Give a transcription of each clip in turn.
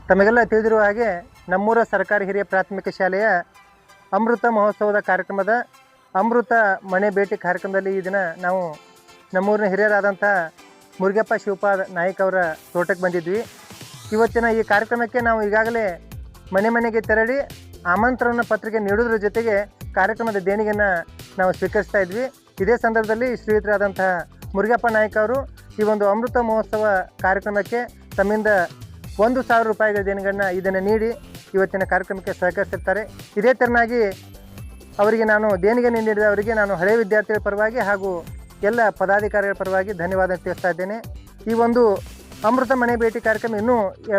ತಮಗೆಲ್ಲ ತಿಳಿದಿರುವ ಹಾಗೆ ನಮ್ಮೂರ ಸರ್ಕಾರಿ ಹಿರಿಯ ಪ್ರಾಥಮಿಕ ಶಾಲೆಯ ಅಮೃತ ಮಹೋತ್ಸವದ ಕಾರ್ಯಕ್ರಮದ ಅಮೃತ ಮನೆ ಭೇಟಿ ಕಾರ್ಯಕ್ರಮದಲ್ಲಿ ಈ ದಿನ ನಾವು ನಮ್ಮೂರಿನ ಹಿರಿಯರಾದಂಥ ಮುರುಗಪ್ಪ ಶಿವಪಾದ ನಾಯ್ಕ ಅವರ ತೋಟಕ್ಕೆ ಬಂದಿದ್ವಿ. ಇವತ್ತಿನ ಈ ಕಾರ್ಯಕ್ರಮಕ್ಕೆ ನಾವು ಈಗಾಗಲೇ ಮನೆ ಮನೆಗೆ ತೆರಳಿ ಆಮಂತ್ರಣ ಪತ್ರಿಕೆ ನೀಡೋದ್ರ ಜೊತೆಗೆ ಕಾರ್ಯಕ್ರಮದ ದೇಣಿಗೆಯನ್ನು ನಾವು ಸ್ವೀಕರಿಸ್ತಾ ಇದ್ವಿ. ಇದೇ ಸಂದರ್ಭದಲ್ಲಿ ಶ್ರೀಯುತರಾದಂಥ ಮುರುಗಪ್ಪ ನಾಯ್ಕ ಅವರು ಈ ಒಂದು ಅಮೃತ ಮಹೋತ್ಸವ ಕಾರ್ಯಕ್ರಮಕ್ಕೆ ತಮ್ಮಿಂದ 1,000 ರೂಪಾಯಿಗಳ ದೇಣಿಗೆಯನ್ನು ಇದನ್ನು ನೀಡಿ ಇವತ್ತಿನ ಕಾರ್ಯಕ್ರಮಕ್ಕೆ ಸಹಕರಿಸಿರ್ತಾರೆ. ಇದೇ ತೆರನಾಗಿ ಅವರಿಗೆ ನಾನು ದೇಣಿಗೆ ನೀಡಿದವರಿಗೆ ನಾನು ಹಳೆಯ ವಿದ್ಯಾರ್ಥಿಗಳ ಪರವಾಗಿ ಹಾಗೂ ಎಲ್ಲ ಪದಾಧಿಕಾರಿಗಳ ಪರವಾಗಿ ಧನ್ಯವಾದ ತಿಳಿಸ್ತಾ ಇದ್ದೇನೆ. ಈ ಒಂದು ಅಮೃತ ಮನೆ ಭೇಟಿ ಕಾರ್ಯಕ್ರಮ ಇನ್ನೂ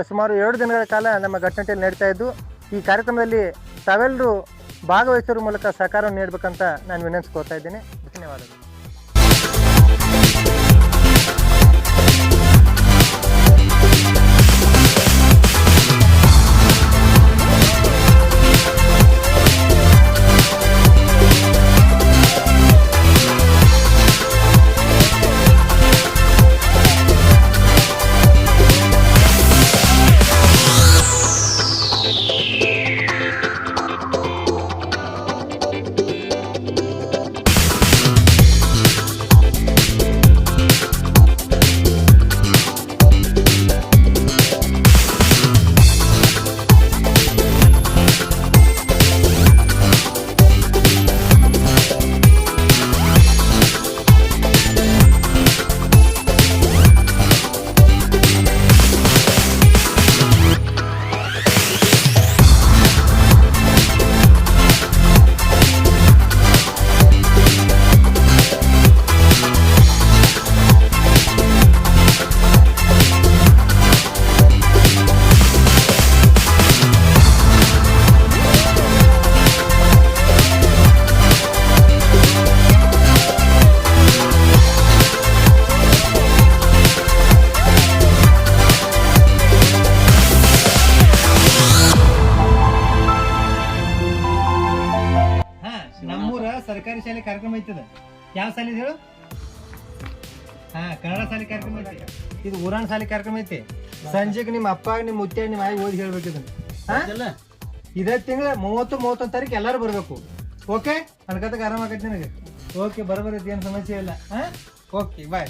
ಸುಮಾರು 2 ದಿನಗಳ ಕಾಲ ನಮ್ಮ ಘಟನೆಯಲ್ಲಿ ನಡೀತಾ ಇದ್ದು, ಈ ಕಾರ್ಯಕ್ರಮದಲ್ಲಿ ತಾವೆಲ್ಲರೂ ಭಾಗವಹಿಸೋರ ಮೂಲಕ ಸಹಕಾರವನ್ನು ನೀಡಬೇಕಂತ ನಾನು ವಿನಂತಿಸ್ಕೊಳ್ತಾ ಇದ್ದೇನೆ. ಧನ್ಯವಾದಗಳು. ಸರ್ಕಾರಿ ಶಾಲೆ ಕಾರ್ಯಕ್ರಮ ಐತದ. ಯಾವ ಶಾಲೆ ಹೇಳು? ಕನ್ನಡ ಶಾಲೆ ಕಾರ್ಯಕ್ರಮ ಐತಿ. ಇದು ಊರಾಣ ಶಾಲೆ ಕಾರ್ಯಕ್ರಮ ಐತಿ. ಸಂಜೆಗೆ ನಿಮ್ಮ ಅಪ್ಪ ನಿಮ್ಮ ಮುತ್ಯ ನಿಮ್ಮ ಆಯಿ ಓದಿ ಹೇಳ್ಬೇಕು ಇದನ್ನ. ಇದೇ ತಿಂಗಳ 30-31 ತಾರೀಕು ಎಲ್ಲರೂ ಬರ್ಬೇಕು. ಓಕೆ, ಅನ್ಕತಕ್ಕೆ ಆರಾಮ ಆಗೈತಿ ನನಗೆ. ಓಕೆ, ಬರೋಬರೈತಿ, ಏನು ಸಮಸ್ಯೆ ಇಲ್ಲ. ಓಕೆ, ಬಾಯ್.